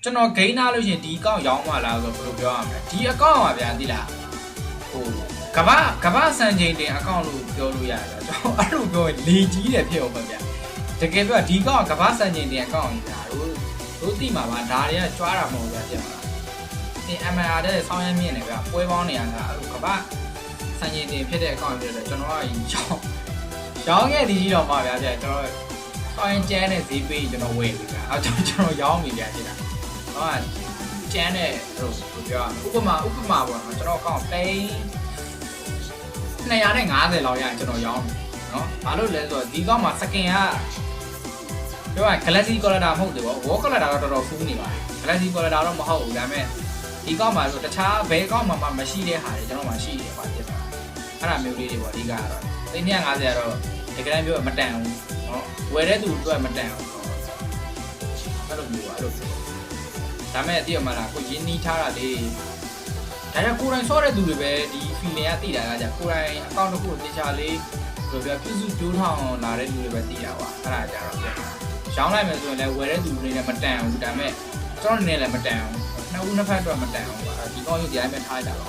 ကျွန်တော်ဂိမ်းနာလို့ရှိရင်ဒီအကောင့်ရောင်းမှလားဆိုတော့ဘယ်လိုပြောရမလဲဒီအကောင့်ပါဗျာသိလားဟိုကဘာစံချိန်တင်အကောင့်လို့ပြောလို့ရတယ်ကျွန်တော်အဲ့လိုပြောရင်လေကြီးတယ်ဖြစ်အောင်ပါဗျာတကယ်ပြောဒီကောင့်ကဘာစံချိန်တင်အကောင့်ကြီးဒါတို့သိမှာပါဒါတွေကကြွားတာမဟုတ်ဗျာဖြစ်မှာဒီ MR တဲ့ဆောင်းရမြင့်နေဗျာပွဲပေါင်းနေရတာအဲ့လိုကဘာစံချိန်တင်ဖြစ်တဲ့အကောင့်ဖြစ်တယ်ကျွန်တော်ကရောင်းခဲ့ဒီကြီးတော့မှာဗျာကျွန်တော်ဆောင်းရင်ကျန်းတဲ့ဈေးပေးကျွန်တော်ဝယ်ပြီဗျာအဲ့ကျွန်တော်ရောင်းပြီဗျာဖြစ်တာတော့ကျန်းတဲ့ဟိုပြောဥပမာပေါ့နော်ကျွန်တော်အကောင့်သိန်း250လောက်ရရင်ကျွန်တော်ရောင်းပြီနော်ဘာလို့လဲဆိုတော့ဒီကောင့်မှာစကင်ကပြောရ Galaxy Collector မဟုတ်သေးဘူး War Collector တော့တော်တော်ဖူးနေပါတယ် Galaxy Collector တော့မဟုတ်ဘူးဒါပေမဲ့ဒီကောင့်မှာဆိုတခြားဘယ်ကောင့်မှာမရှိတဲ့ဟာတွေကျွန်တော်မှရှိတယ်ပါဖြစ်တာအဲ့ဒါမျိုးလေးတွေပေါ့အဓိကကတော့သိန်း250ကတော့ဒီကနေ့ပြောမတန်ဘူးနော်ဝယ်တဲ့သူအတွက်မတန်ဘူးအဲ့လိုမျိုးပါအဲ့လိုဒါမဲ့အတိအမှန်လားကိုရင်းနှီးထားတာလေးဒါကြောင့်ကိုယ်တိုင်ဆော့တဲ့သူတွေပဲဒီ feeling ကသိတာကကြာကိုယ်တိုင်အကောင့်တစ်ခုကိုတေချာလေးဘယ်လိုပြောပြုစုကြိုးထောင်လာတဲ့လူတွေပဲသိတာပါအဲ့ဒါကြတော့ရောင်းလိုက်မယ်ဆိုရင်လည်းဝယ်တဲ့သူတွေလည်းမတန်ဘူးဒါမဲ့ကျွန်တော်နေလည်းမတန်ဘူးနှစ်ဦးနှစ်ဖက်အတွက်မတန်ဘူးဒီကောင့်ရုပ်ဒီတိုင်းပဲထားရတာပါ